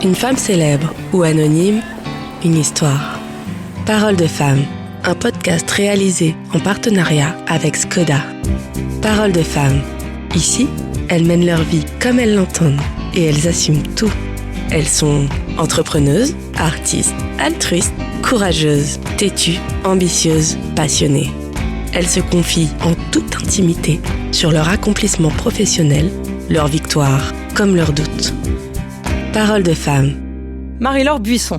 Une femme célèbre ou anonyme, une histoire. Parole de femme, un podcast réalisé en partenariat avec Skoda. Parole de femme. Ici, elles mènent leur vie comme elles l'entendent et elles assument tout. Elles sont entrepreneuses, artistes, altruistes, courageuses, têtues, ambitieuses, passionnées. Elles se confient en toute intimité sur leur accomplissement professionnel, leurs victoires comme leurs doutes. Parole de femme. Marie-Laure Buisson.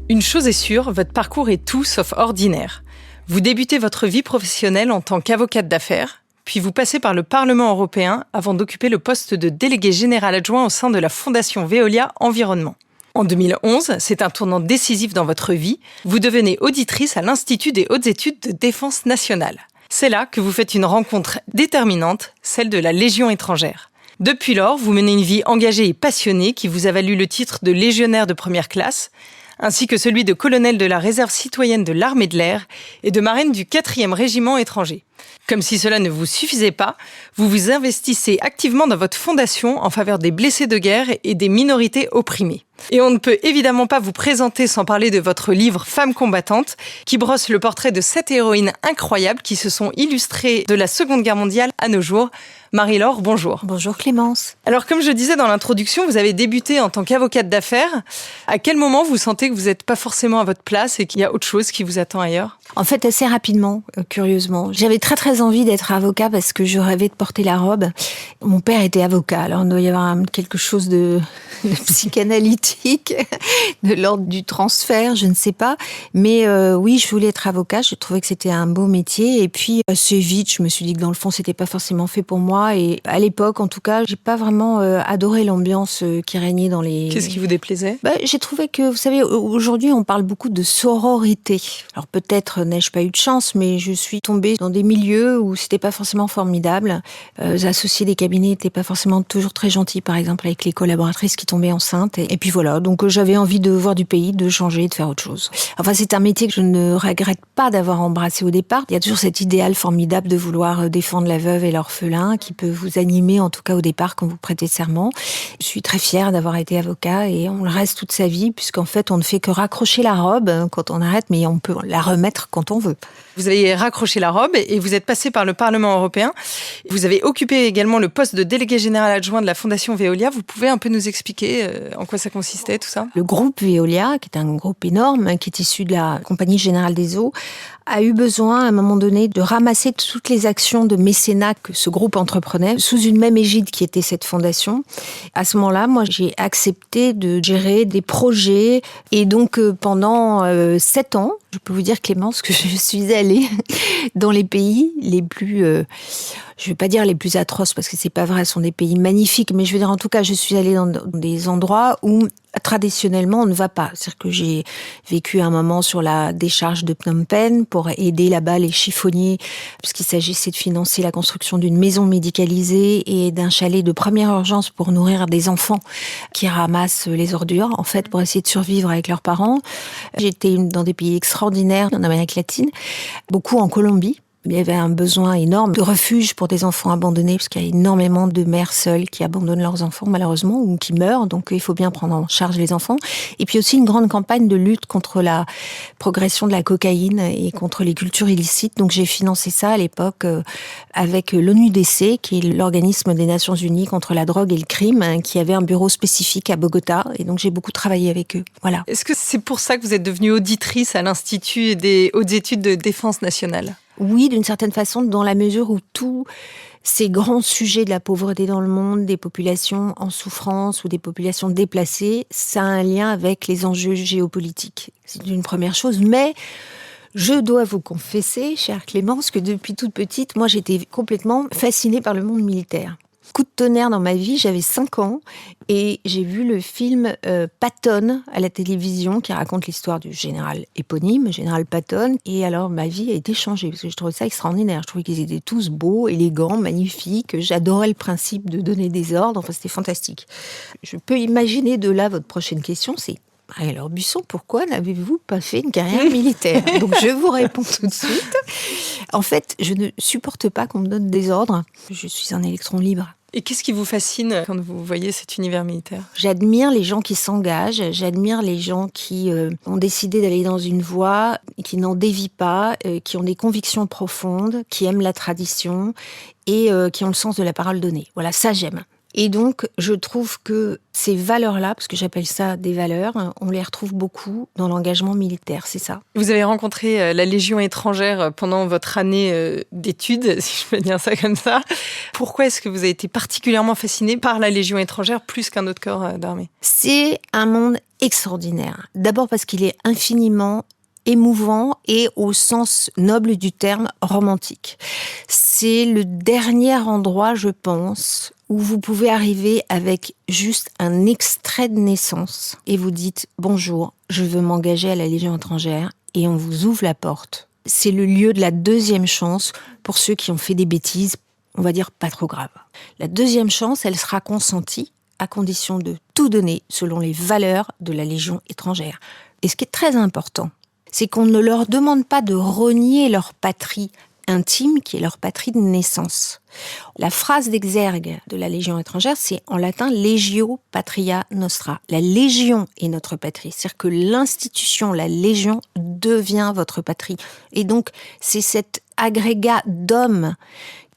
Une chose est sûre, votre parcours est tout sauf ordinaire. Vous débutez votre vie professionnelle en tant qu'avocate d'affaires, puis vous passez par le Parlement européen avant d'occuper le poste de délégué général adjoint au sein de la Fondation Veolia Environnement. En 2011, c'est un tournant décisif dans votre vie. Vous devenez auditrice à l'Institut des hautes études de défense nationale. C'est là que vous faites une rencontre déterminante, celle de la Légion étrangère. Depuis lors, vous menez une vie engagée et passionnée qui vous a valu le titre de légionnaire de première classe, ainsi que celui de colonel de la réserve citoyenne de l'armée de l'air et de marraine du 4e régiment étranger. Comme si cela ne vous suffisait pas, vous vous investissez activement dans votre fondation en faveur des blessés de guerre et des minorités opprimées. Et on ne peut évidemment pas vous présenter sans parler de votre livre Femmes combattantes, qui brosse le portrait de 7 héroïnes incroyables qui se sont illustrées de la Seconde Guerre mondiale à nos jours. Marie-Laure, bonjour. Bonjour Clémence. Alors comme je disais dans l'introduction, vous avez débuté en tant qu'avocate d'affaires. À quel moment vous sentez que vous n'êtes pas forcément à votre place et qu'il y a autre chose qui vous attend ailleurs ? En fait, assez rapidement, curieusement. J'avais très envie d'être avocat parce que je rêvais de porter la robe. Mon père était avocat, alors il doit y avoir quelque chose de psychanalytique, de l'ordre du transfert, je ne sais pas. Mais oui, je voulais être avocat, je trouvais que c'était un beau métier. Et puis, assez vite, je me suis dit que dans le fond, c'était pas forcément fait pour moi. Et à l'époque, en tout cas, j'ai pas vraiment adoré l'ambiance qui régnait dans les... Qu'est-ce qui vous déplaisait ? J'ai trouvé que, vous savez, aujourd'hui, on parle beaucoup de sororité. Alors peut-être n'ai-je pas eu de chance, mais je suis tombée dans des milieux où c'était pas forcément formidable. Les associés des cabinets n'étaient pas forcément toujours très gentils, par exemple, avec les collaboratrices qui tombaient enceintes. Et puis voilà, donc j'avais envie de voir du pays, de changer, de faire autre chose. Enfin, c'est un métier que je ne regrette pas d'avoir embrassé au départ. Il y a toujours cet idéal formidable de vouloir défendre la veuve et l'orphelin qui peut vous animer, en tout cas au départ, quand vous prêtez serment. Je suis très fière d'avoir été avocat et on le reste toute sa vie, puisqu'en fait, on ne fait que raccrocher la robe quand on arrête, mais on peut la remettre quand on veut. Vous avez raccroché la robe et vous êtes passé par le Parlement européen. Vous avez occupé également le poste de délégué général adjoint de la Fondation Veolia. Vous pouvez un peu nous expliquer en quoi ça consistait, tout ça ? Le groupe Veolia, qui est un groupe énorme, qui est issu de la Compagnie Générale des Eaux, a eu besoin, à un moment donné, de ramasser toutes les actions de mécénat que ce groupe entreprenait sous une même égide qui était cette fondation. À ce moment-là, moi, j'ai accepté de gérer des projets. Et donc, pendant 7 ans, je peux vous dire, Clémence, que je suis allée dans les pays les plus... je ne vais pas dire les plus atroces, parce que c'est pas vrai, ce sont des pays magnifiques, mais je veux dire, en tout cas, je suis allée dans des endroits où, traditionnellement, on ne va pas. C'est-à-dire que j'ai vécu un moment sur la décharge de Phnom Penh pour aider là-bas les chiffonniers, puisqu'il s'agissait de financer la construction d'une maison médicalisée et d'un chalet de première urgence pour nourrir des enfants qui ramassent les ordures, en fait, pour essayer de survivre avec leurs parents. J'étais dans des pays extraordinaires, en Amérique latine, beaucoup en Colombie. Il y avait un besoin énorme de refuge pour des enfants abandonnés, parce qu'il y a énormément de mères seules qui abandonnent leurs enfants, malheureusement, ou qui meurent, donc il faut bien prendre en charge les enfants. Et puis aussi une grande campagne de lutte contre la progression de la cocaïne et contre les cultures illicites. Donc j'ai financé ça à l'époque avec l'ONUDC, qui est l'organisme des Nations Unies contre la drogue et le crime, qui avait un bureau spécifique à Bogota, et donc j'ai beaucoup travaillé avec eux. Voilà. Est-ce que c'est pour ça que vous êtes devenue auditrice à l'Institut des hautes études de défense nationale ? Oui, d'une certaine façon, dans la mesure où tous ces grands sujets de la pauvreté dans le monde, des populations en souffrance ou des populations déplacées, ça a un lien avec les enjeux géopolitiques. C'est une première chose, mais je dois vous confesser, chère Clémence, que depuis toute petite, moi j'étais complètement fascinée par le monde militaire. Coup de tonnerre dans ma vie, j'avais 5 ans et j'ai vu le film Patton à la télévision qui raconte l'histoire du général éponyme, général Patton. Et alors ma vie a été changée parce que je trouvais ça extraordinaire. Je trouvais qu'ils étaient tous beaux, élégants, magnifiques. J'adorais le principe de donner des ordres. Enfin, c'était fantastique. Je peux imaginer de là votre prochaine question, c'est: alors Buisson, pourquoi n'avez-vous pas fait une carrière militaire ? Donc je vous réponds tout de suite. En fait, je ne supporte pas qu'on me donne des ordres. Je suis un électron libre. Et qu'est-ce qui vous fascine quand vous voyez cet univers militaire ? J'admire les gens qui s'engagent, j'admire les gens qui ont décidé d'aller dans une voie, qui n'en dévient pas, qui ont des convictions profondes, qui aiment la tradition et qui ont le sens de la parole donnée. Voilà, ça j'aime. Et donc, je trouve que ces valeurs-là, parce que j'appelle ça des valeurs, on les retrouve beaucoup dans l'engagement militaire, c'est ça. Vous avez rencontré la Légion étrangère pendant votre année d'études, si je peux dire ça comme ça. Pourquoi est-ce que vous avez été particulièrement fasciné par la Légion étrangère plus qu'un autre corps d'armée ? C'est un monde extraordinaire. D'abord parce qu'il est infiniment émouvant et au sens noble du terme romantique. C'est le dernier endroit, je pense, où vous pouvez arriver avec juste un extrait de naissance et vous dites « Bonjour, je veux m'engager à la Légion étrangère » et on vous ouvre la porte. C'est le lieu de la deuxième chance pour ceux qui ont fait des bêtises, on va dire pas trop graves. La deuxième chance, elle sera consentie à condition de tout donner selon les valeurs de la Légion étrangère. Et ce qui est très important, c'est qu'on ne leur demande pas de renier leur patrie intime, qui est leur patrie de naissance. La phrase d'exergue de la Légion étrangère, c'est en latin « Legio Patria Nostra ». La Légion est notre patrie. C'est-à-dire que l'institution, la Légion, devient votre patrie. Et donc, c'est cet agrégat d'hommes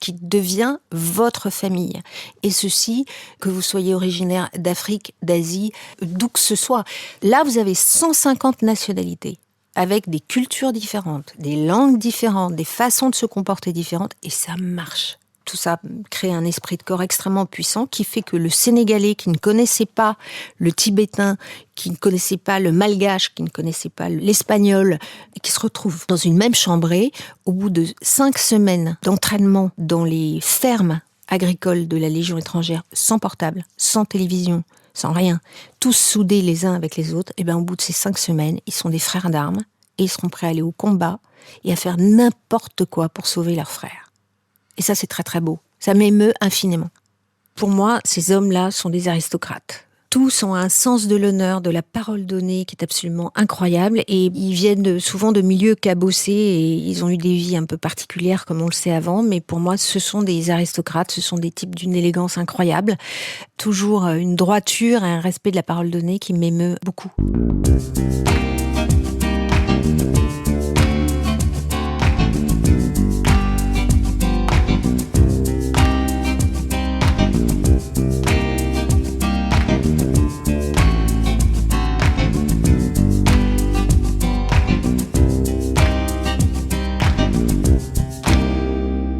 qui devient votre famille. Et ceci, que vous soyez originaire d'Afrique, d'Asie, d'où que ce soit. Là, vous avez 150 nationalités, avec des cultures différentes, des langues différentes, des façons de se comporter différentes, et ça marche. Tout ça crée un esprit de corps extrêmement puissant qui fait que le Sénégalais qui ne connaissait pas le Tibétain, qui ne connaissait pas le Malgache, qui ne connaissait pas l'Espagnol, et qui se retrouve dans une même chambrée, au bout de 5 semaines d'entraînement dans les fermes agricoles de la Légion étrangère, sans portable, sans télévision, sans rien, tous soudés les uns avec les autres, et bien au bout de ces 5 semaines, ils sont des frères d'armes et ils seront prêts à aller au combat et à faire n'importe quoi pour sauver leurs frères. Et ça, c'est très très beau. Ça m'émeut infiniment. Pour moi, ces hommes-là sont des aristocrates. Tous ont un sens de l'honneur, de la parole donnée qui est absolument incroyable et ils viennent souvent de milieux cabossés et ils ont eu des vies un peu particulières comme on le sait avant, mais pour moi ce sont des aristocrates, ce sont des types d'une élégance incroyable, toujours une droiture et un respect de la parole donnée qui m'émeut beaucoup.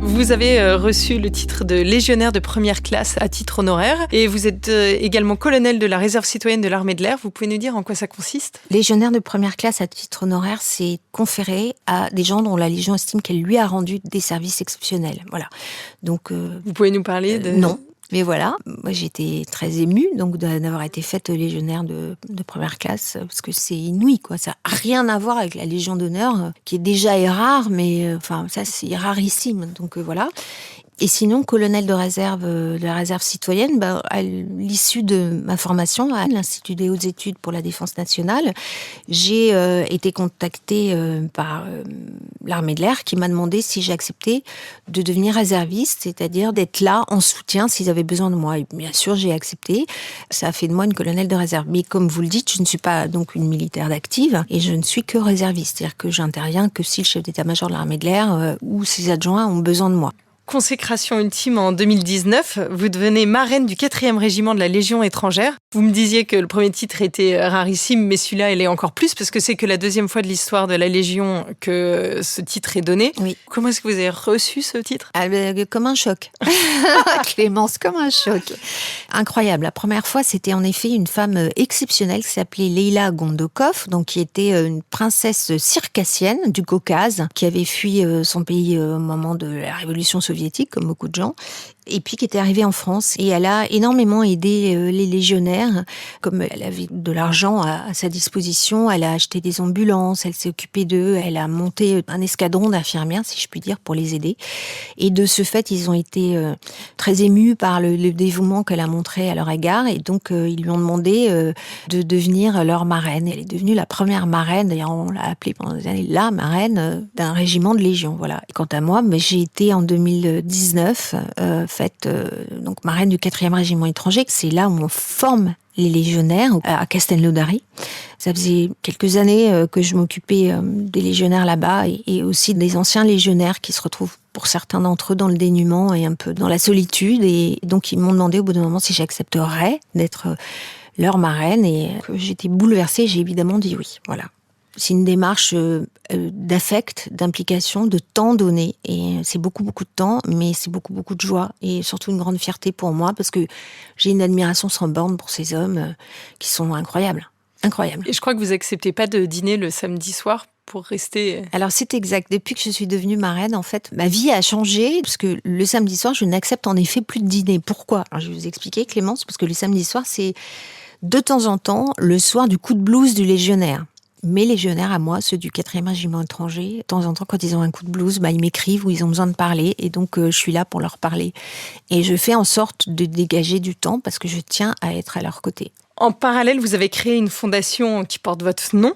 Vous avez reçu le titre de légionnaire de première classe à titre honoraire et vous êtes également colonel de la réserve citoyenne de l'armée de l'air. Vous pouvez nous dire en quoi ça consiste ? Légionnaire de première classe à titre honoraire, c'est conféré à des gens dont la Légion estime qu'elle lui a rendu des services exceptionnels. Voilà. Donc, vous pouvez nous parler de... Non. Mais voilà, moi j'étais très émue donc d'avoir été faite légionnaire de première classe parce que c'est inouï quoi. Ça n'a rien à voir avec la Légion d'honneur qui est déjà rare, mais enfin ça c'est rarissime. Donc voilà. Et sinon, colonel de la réserve citoyenne, à l'issue de ma formation à l'Institut des hautes études pour la défense nationale, j'ai été contactée par l'armée de l'air qui m'a demandé si j'acceptais de devenir réserviste, c'est-à-dire d'être là en soutien s'ils avaient besoin de moi. Et bien sûr, j'ai accepté. Ça a fait de moi une colonelle de réserve. Mais comme vous le dites, je ne suis pas donc une militaire d'active et je ne suis que réserviste. C'est-à-dire que j'interviens que si le chef d'état-major de l'armée de l'air ou ses adjoints ont besoin de moi. Consécration ultime en 2019, vous devenez marraine du 4e régiment de la Légion étrangère. Vous me disiez que le premier titre était rarissime, mais celui-là, il est encore plus, parce que c'est que la deuxième fois de l'histoire de la Légion que ce titre est donné. Oui. Comment est-ce que vous avez reçu ce titre ? Comme un choc. Clémence, comme un choc. Incroyable. La première fois, c'était en effet une femme exceptionnelle qui s'appelait Leila Gondokov, donc qui était une princesse circassienne du Caucase, qui avait fui son pays au moment de la révolution soviétique, comme beaucoup de gens, et puis qui était arrivée en France. Et elle a énormément aidé les légionnaires. Comme elle avait de l'argent à sa disposition, elle a acheté des ambulances, elle s'est occupée d'eux, elle a monté un escadron d'infirmières, si je puis dire, pour les aider. Et de ce fait, ils ont été très émus par le dévouement qu'elle a montré à leur égard. Et donc, ils lui ont demandé de devenir leur marraine. Elle est devenue la première marraine, d'ailleurs on l'a appelée pendant des années la marraine d'un régiment de Légion. Voilà. Et quant à moi, j'ai été en 2019 fait, donc marraine du 4e régiment étranger. C'est là où on forme les légionnaires, à Castelnaudary. Ça faisait quelques années que je m'occupais des légionnaires là-bas et aussi des anciens légionnaires qui se retrouvent pour certains d'entre eux dans le dénuement et un peu dans la solitude. Et donc ils m'ont demandé au bout d'un moment si j'accepterais d'être leur marraine et j'étais bouleversée. J'ai évidemment dit oui. Voilà. C'est une démarche d'affect, d'implication, de temps donné. Et c'est beaucoup, beaucoup de temps, mais c'est beaucoup, beaucoup de joie. Et surtout une grande fierté pour moi, parce que j'ai une admiration sans borne pour ces hommes qui sont incroyables. Incroyables. Et je crois que vous acceptez pas de dîner le samedi soir pour rester... Alors c'est exact. Depuis que je suis devenue marraine, en fait, ma vie a changé, parce que le samedi soir, je n'accepte en effet plus de dîner. Pourquoi ? Alors, je vais vous expliquer, Clémence, parce que le samedi soir, c'est de temps en temps le soir du coup de blues du légionnaire. Mes légionnaires à moi, ceux du 4e régiment étranger, de temps en temps, quand ils ont un coup de blues, ils m'écrivent ou ils ont besoin de parler. Et donc, je suis là pour leur parler. Et je fais en sorte de dégager du temps parce que je tiens à être à leur côté. En parallèle, vous avez créé une fondation qui porte votre nom.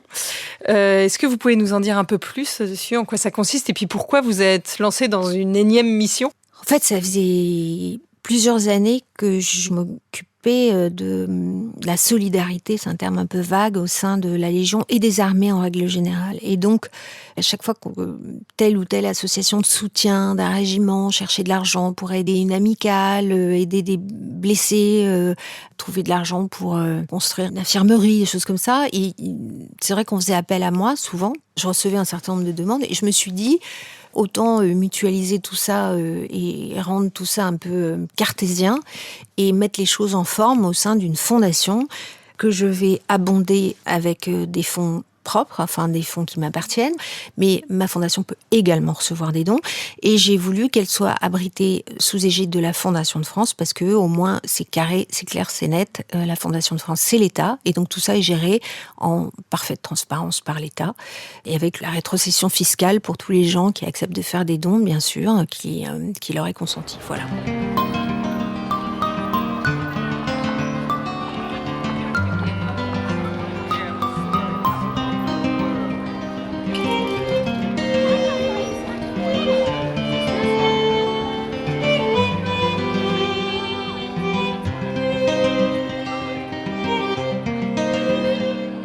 Est-ce que vous pouvez nous en dire un peu plus dessus, en quoi ça consiste et puis pourquoi vous êtes lancé dans une énième mission ? En fait, ça faisait plusieurs années que je m'occupais de la solidarité, c'est un terme un peu vague, au sein de la Légion et des armées en règle générale. Et donc, à chaque fois que telle ou telle association de soutien d'un régiment cherchait de l'argent pour aider une amicale, aider des blessés, trouver de l'argent pour construire une infirmerie, des choses comme ça, et c'est vrai qu'on faisait appel à moi souvent. Je recevais un certain nombre de demandes et je me suis dit, autant mutualiser tout ça et rendre tout ça un peu cartésien et mettre les choses en forme au sein d'une fondation que je vais abonder avec des fonds propres, enfin des fonds qui m'appartiennent, mais ma fondation peut également recevoir des dons et j'ai voulu qu'elle soit abritée sous égide de la Fondation de France parce que au moins c'est carré, c'est clair, c'est net. La Fondation de France, c'est l'État et donc tout ça est géré en parfaite transparence par l'État et avec la rétrocession fiscale pour tous les gens qui acceptent de faire des dons, bien sûr, qui leur est consenti. Voilà.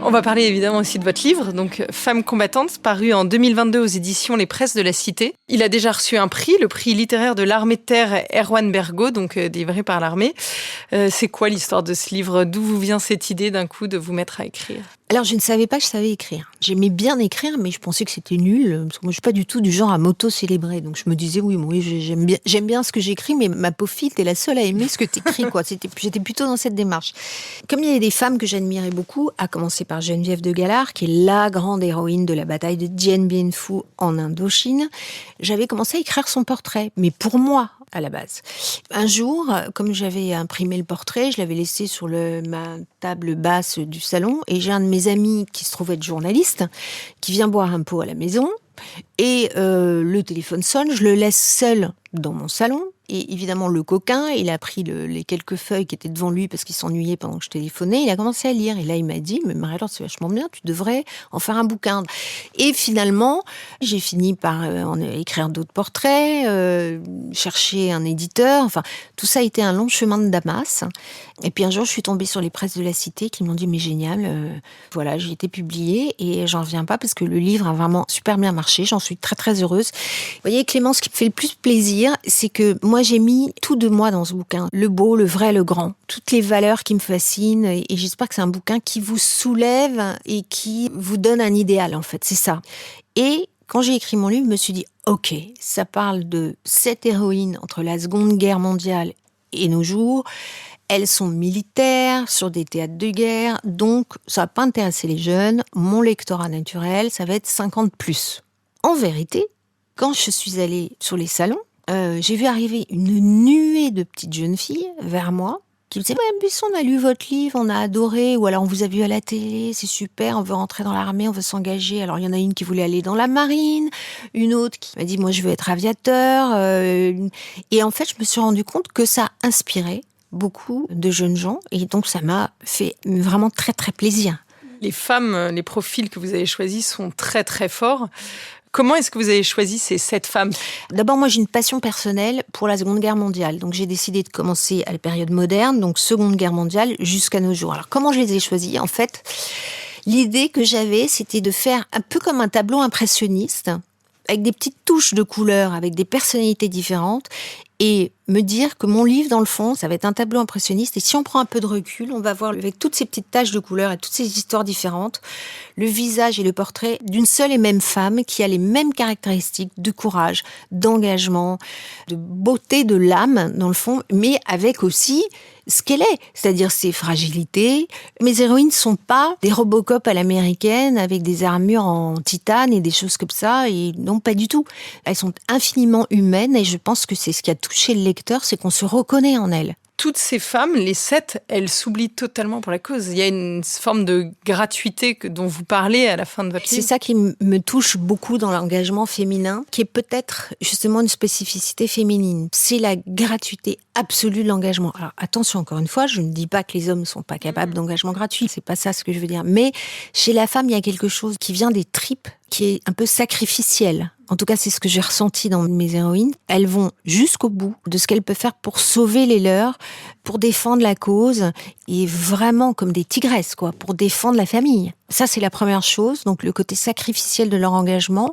On va parler évidemment aussi de votre livre, donc Femmes combattantes, paru en 2022 aux éditions Les Presses de la Cité. Il a déjà reçu un prix, le prix littéraire de l'armée de terre Erwan Bergot, donc délivré par l'armée. C'est quoi l'histoire de ce livre ? D'où vous vient cette idée d'un coup de vous mettre à écrire ? Alors, je ne savais pas que je savais écrire. J'aimais bien écrire, mais je pensais que c'était nul, parce que moi, je suis pas du tout du genre à m'auto-célébrer. Donc, je me disais, oui, j'aime bien ce que j'écris, mais ma pauvre fille, t'es la seule à aimer ce que t'écris, quoi. J'étais plutôt dans cette démarche. Comme il y avait des femmes que j'admirais beaucoup, à commencer par Geneviève de Galard, qui est la grande héroïne de la bataille de Dien Bien Phu en Indochine, j'avais commencé à écrire son portrait, mais pour moi, à la base. Un jour, comme j'avais imprimé le portrait, je l'avais laissé sur ma table basse du salon, et j'ai un de mes amis qui se trouve être journaliste, qui vient boire un pot à la maison, et le téléphone sonne, je le laisse seul dans mon salon, et évidemment le coquin, il a pris les quelques feuilles qui étaient devant lui parce qu'il s'ennuyait pendant que je téléphonais, il a commencé à lire, et là il m'a dit, mais Marie-Laure, c'est vachement bien, tu devrais en faire un bouquin. Et finalement, j'ai fini par écrire d'autres portraits, chercher un éditeur, enfin, tout ça a été un long chemin de Damas. Et puis un jour, je suis tombée sur les Presses de la Cité qui m'ont dit, mais génial, voilà, j'ai été publiée, et j'en reviens pas parce que le livre a vraiment super bien marché, j'en suis très très heureuse. Vous voyez, Clémence, ce qui me fait le plus plaisir, c'est que moi j'ai mis tout de moi dans ce bouquin, le beau, le vrai, le grand, toutes les valeurs qui me fascinent, et j'espère que c'est un bouquin qui vous soulève et qui vous donne un idéal, en fait, c'est ça. Et quand j'ai écrit mon livre, je me suis dit, ok, ça parle de 7 héroïnes entre la Seconde Guerre mondiale et nos jours. Elles sont militaires, sur des théâtres de guerre, donc ça va pas intéresser les jeunes. Mon lectorat naturel, ça va être 50+. En vérité, quand je suis allée sur les salons, j'ai vu arriver une nuée de petites jeunes filles vers moi qui me disaient « Madame Buisson, on a lu votre livre, on a adoré », ou alors « On vous a vu à la télé, c'est super, on veut rentrer dans l'armée, on veut s'engager ». Alors il y en a une qui voulait aller dans la marine, une autre qui m'a dit « Moi je veux être aviateur ». Et en fait, je me suis rendu compte que ça inspirait beaucoup de jeunes gens, et donc ça m'a fait vraiment très très plaisir. Les femmes, les profils que vous avez choisis sont très très forts. Comment est-ce que vous avez choisi ces 7 femmes ? D'abord, moi, j'ai une passion personnelle pour la Seconde Guerre mondiale. Donc, j'ai décidé de commencer à la période moderne, donc Seconde Guerre mondiale, jusqu'à nos jours. Alors, comment je les ai choisies ? En fait, l'idée que j'avais, c'était de faire un peu comme un tableau impressionniste, avec des petites touches de couleurs, avec des personnalités différentes, et me dire que mon livre, dans le fond, ça va être un tableau impressionniste. Et si on prend un peu de recul, on va voir, avec toutes ces petites taches de couleurs et toutes ces histoires différentes, le visage et le portrait d'une seule et même femme qui a les mêmes caractéristiques de courage, d'engagement, de beauté de l'âme, dans le fond, mais avec aussi ce qu'elle est, c'est-à-dire ses fragilités. Mes héroïnes ne sont pas des Robocop à l'américaine avec des armures en titane et des choses comme ça, et non, pas du tout. Elles sont infiniment humaines et je pense que c'est ce qui a touché le lecteur, c'est qu'on se reconnaît en elles. Toutes ces femmes, les 7, elles s'oublient totalement pour la cause. Il y a une forme de gratuité dont vous parlez à la fin de votre livre. C'est ça qui me touche beaucoup dans l'engagement féminin, qui est peut-être justement une spécificité féminine. C'est la gratuité absolue de l'engagement. Alors attention, encore une fois, je ne dis pas que les hommes ne sont pas capables d'engagement gratuit. C'est pas ça ce que je veux dire. Mais chez la femme, il y a quelque chose qui vient des tripes, qui est un peu sacrificiel. En tout cas, c'est ce que j'ai ressenti dans mes héroïnes. Elles vont jusqu'au bout de ce qu'elles peuvent faire pour sauver les leurs, pour défendre la cause, et vraiment comme des tigresses, quoi, pour défendre la famille. Ça, c'est la première chose, donc le côté sacrificiel de leur engagement,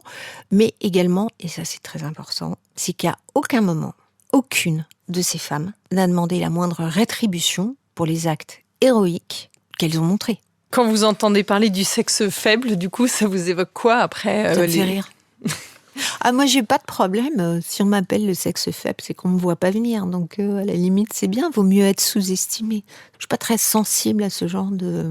mais également, et ça c'est très important, c'est qu'à aucun moment, aucune de ces femmes n'a demandé la moindre rétribution pour les actes héroïques qu'elles ont montrés. Quand vous entendez parler du sexe faible, du coup, ça vous évoque quoi après Ça me fait rire. Ah, moi, j'ai pas de problème. Si on m'appelle le sexe faible, c'est qu'on me voit pas venir. Donc, à la limite, c'est bien. Vaut mieux être sous-estimé. Je suis pas très sensible à ce genre de...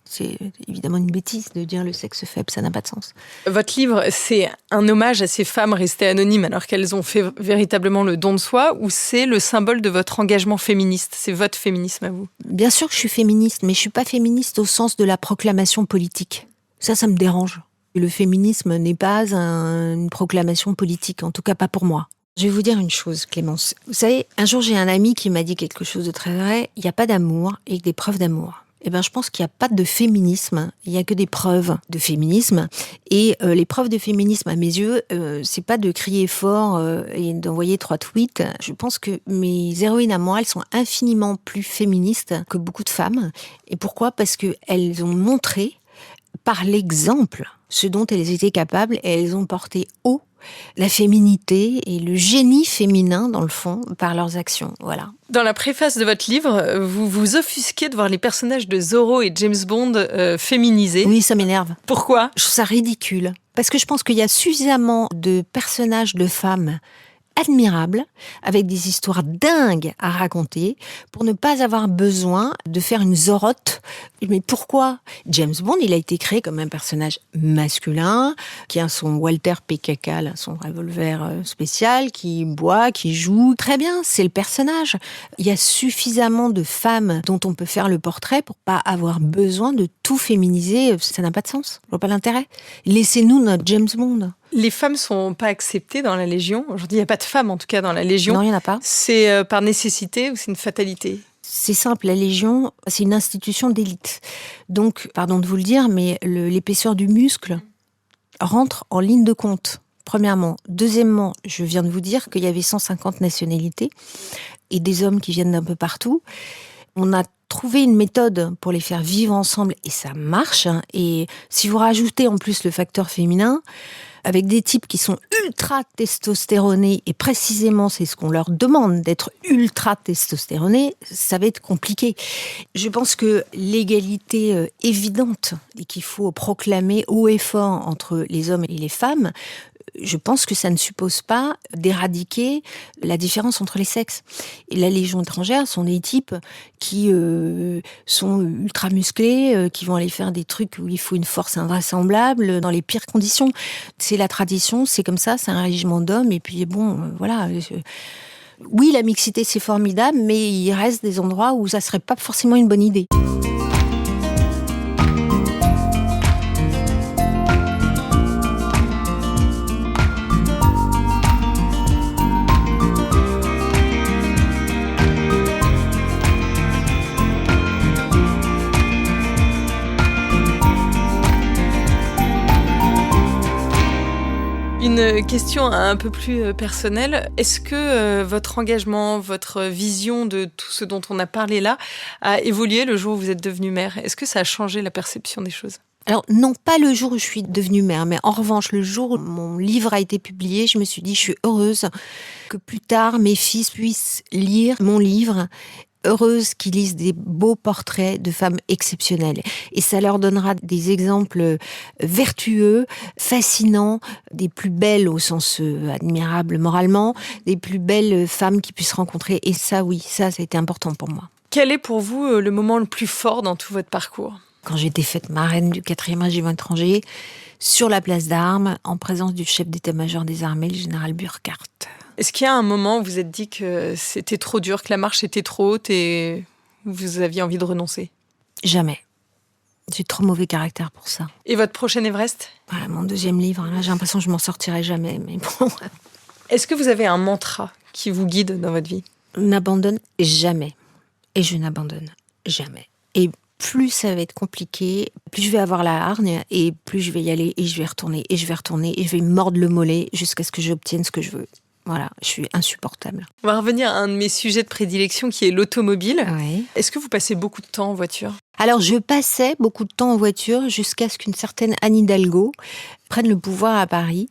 C'est évidemment une bêtise de dire le sexe faible, ça n'a pas de sens. Votre livre, c'est un hommage à ces femmes restées anonymes alors qu'elles ont fait véritablement le don de soi, ou c'est le symbole de votre engagement féministe ? C'est votre féminisme à vous ? Bien sûr que je suis féministe, mais je suis pas féministe au sens de la proclamation politique. Ça me dérange. Le féminisme n'est pas une proclamation politique, en tout cas pas pour moi. Je vais vous dire une chose, Clémence. Vous savez, un jour j'ai un ami qui m'a dit quelque chose de très vrai. Il n'y a pas d'amour et des preuves d'amour. Eh ben, je pense qu'il n'y a pas de féminisme, il n'y a que des preuves de féminisme. Et les preuves de féminisme, à mes yeux, c'est pas de crier fort et d'envoyer 3 tweets. Je pense que mes héroïnes à moi, elles sont infiniment plus féministes que beaucoup de femmes. Et pourquoi ? Parce qu'elles ont montré, par l'exemple, ce dont elles étaient capables, et elles ont porté haut la féminité et le génie féminin, dans le fond, par leurs actions. Voilà. Dans la préface de votre livre, vous vous offusquez de voir les personnages de Zorro et James Bond féminisés. Oui, ça m'énerve. Pourquoi ? Je trouve ça ridicule. Parce que je pense qu'il y a suffisamment de personnages de femmes admirables, avec des histoires dingues à raconter, pour ne pas avoir besoin de faire une Zorrotte. Mais pourquoi ? James Bond, il a été créé comme un personnage masculin, qui a son Walter PKK, là, son revolver spécial, qui boit, qui joue. Très bien, c'est le personnage. Il y a suffisamment de femmes dont on peut faire le portrait pour pas avoir besoin de tout féminiser. Ça n'a pas de sens. Je vois pas l'intérêt. Laissez-nous notre James Bond. Les femmes sont pas acceptées dans la Légion. Aujourd'hui, il n'y a pas de femmes, en tout cas, dans la Légion. Non, il n'y en a pas. C'est par nécessité ou c'est une fatalité ? C'est simple, la Légion, c'est une institution d'élite. Donc, pardon de vous le dire, mais l'épaisseur du muscle rentre en ligne de compte, premièrement. Deuxièmement, je viens de vous dire qu'il y avait 150 nationalités et des hommes qui viennent d'un peu partout. On a trouvé une méthode pour les faire vivre ensemble et ça marche. Et si vous rajoutez en plus le facteur féminin, avec des types qui sont ultra testostéronés, et précisément c'est ce qu'on leur demande, d'être ultra testostéronés, ça va être compliqué. Je pense que l'égalité évidente et qu'il faut proclamer haut et fort entre les hommes et les femmes, je pense que ça ne suppose pas d'éradiquer la différence entre les sexes. Et la Légion étrangère sont des types qui sont ultra musclés, qui vont aller faire des trucs où il faut une force invraisemblable dans les pires conditions. C'est la tradition, c'est comme ça, c'est un régiment d'hommes. Et puis bon, voilà. Oui, la mixité c'est formidable, mais il reste des endroits où ça serait pas forcément une bonne idée. Une question un peu plus personnelle. Est-ce que votre engagement, votre vision de tout ce dont on a parlé là a évolué le jour où vous êtes devenue mère ? Est-ce que ça a changé la perception des choses ? Alors, non, pas le jour où je suis devenue mère, mais en revanche, le jour où mon livre a été publié, je me suis dit, je suis heureuse que plus tard, mes fils puissent lire mon livre, heureuse qu'ils lisent des beaux portraits de femmes exceptionnelles. Et ça leur donnera des exemples vertueux, fascinants, des plus belles au sens admirable moralement, des plus belles femmes qu'ils puissent rencontrer. Et ça, oui, ça a été important pour moi. Quel est pour vous le moment le plus fort dans tout votre parcours ? Quand j'ai été faite marraine du 4e régiment étranger, sur la place d'Armes, en présence du chef d'état-major des armées, le général Burkhardt. Est-ce qu'il y a un moment où vous vous êtes dit que c'était trop dur, que la marche était trop haute et vous aviez envie de renoncer ? Jamais. J'ai trop mauvais caractère pour ça. Et votre prochain Everest ? Voilà, mon 2e livre, là, j'ai l'impression que je m'en sortirai jamais, mais bon. Est-ce que vous avez un mantra qui vous guide dans votre vie ? Je n'abandonne jamais. Et je n'abandonne jamais. Et plus ça va être compliqué, plus je vais avoir la hargne et plus je vais y aller et je vais retourner et je vais retourner et je vais mordre le mollet jusqu'à ce que j'obtienne ce que je veux. Voilà, je suis insupportable. On va revenir à un de mes sujets de prédilection qui est l'automobile. Oui. Est-ce que vous passez beaucoup de temps en voiture ? Alors, je passais beaucoup de temps en voiture jusqu'à ce qu'une certaine Anne Hidalgo prenne le pouvoir à Paris.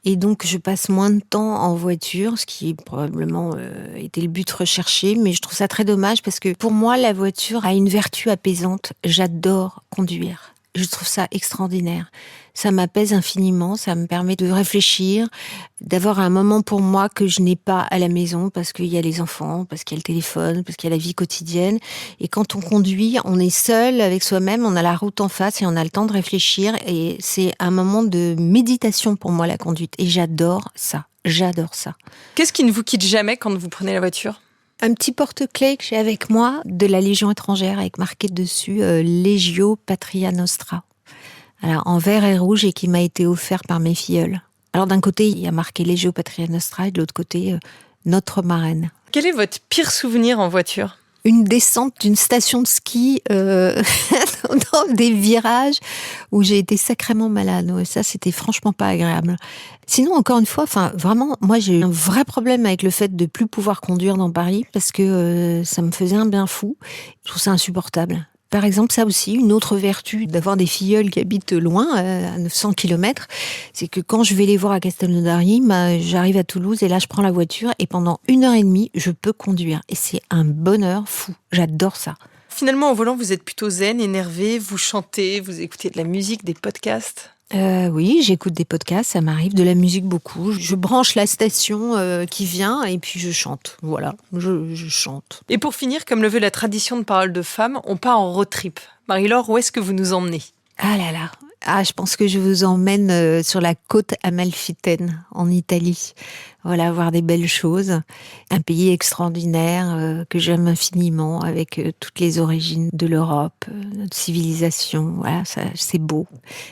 Et donc, je passe moins de temps en voiture, ce qui probablement était le but recherché. Mais je trouve ça très dommage parce que pour moi, la voiture a une vertu apaisante. J'adore conduire. Je trouve ça extraordinaire. Ça m'apaise infiniment, ça me permet de réfléchir, d'avoir un moment pour moi que je n'ai pas à la maison parce qu'il y a les enfants, parce qu'il y a le téléphone, parce qu'il y a la vie quotidienne. Et quand on conduit, on est seul avec soi-même, on a la route en face et on a le temps de réfléchir. Et c'est un moment de méditation pour moi, la conduite. Et j'adore ça, j'adore ça. Qu'est-ce qui ne vous quitte jamais quand vous prenez la voiture ? Un petit porte-clés que j'ai avec moi de la Légion étrangère avec marqué dessus Legio Patria Nostra. Alors, en vert et rouge et qui m'a été offert par mes filleuls. Alors d'un côté, il y a marqué Legio Patria Nostra et de l'autre côté, notre marraine. Quel est votre pire souvenir en voiture ? Une descente d'une station de ski dans des virages où j'ai été sacrément malade. Ouais, ça, c'était franchement pas agréable. Sinon, encore une fois, vraiment, moi, j'ai eu un vrai problème avec le fait de plus pouvoir conduire dans Paris parce que ça me faisait un bien fou. Je trouve ça insupportable. Par exemple, ça aussi, une autre vertu d'avoir des filleuls qui habitent loin, à 900 km, c'est que quand je vais les voir à Castelnaudary, j'arrive à Toulouse et là, je prends la voiture et pendant 1h30, je peux conduire. Et c'est un bonheur fou. J'adore ça. Finalement, au volant, vous êtes plutôt zen, énervé, vous chantez, vous écoutez de la musique, des podcasts ? Oui, j'écoute des podcasts, ça m'arrive, de la musique beaucoup. Je branche la station qui vient et puis je chante. Voilà, je chante. Et pour finir, comme le veut la tradition de Parole de Femme, on part en road trip. Marie-Laure, où est-ce que vous nous emmenez ? Ah là là, je pense que je vous emmène sur la côte amalfitaine, en Italie. Voilà, voir des belles choses. Un pays extraordinaire que j'aime infiniment, avec toutes les origines de l'Europe, notre civilisation. Voilà, ça, c'est beau.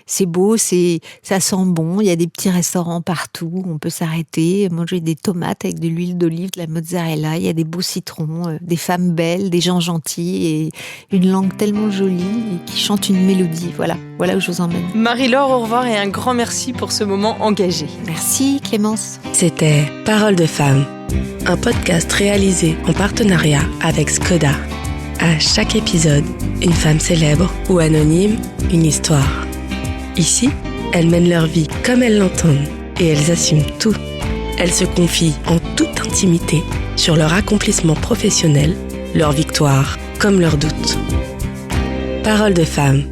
C'est beau, ça sent bon. Il y a des petits restaurants partout. On peut s'arrêter, manger des tomates avec de l'huile d'olive, de la mozzarella. Il y a des beaux citrons, des femmes belles, des gens gentils et une langue tellement jolie et qui chante une mélodie. Voilà où je vous emmène. Marie-Laure, au revoir et un grand merci pour ce moment engagé. Merci Clémence. C'était Parole de Femme, un podcast réalisé en partenariat avec Skoda. À chaque épisode, une femme célèbre ou anonyme, une histoire. Ici, elles mènent leur vie comme elles l'entendent et elles assument tout. Elles se confient en toute intimité sur leur accomplissement professionnel, leurs victoires comme leurs doutes. Parole de Femme.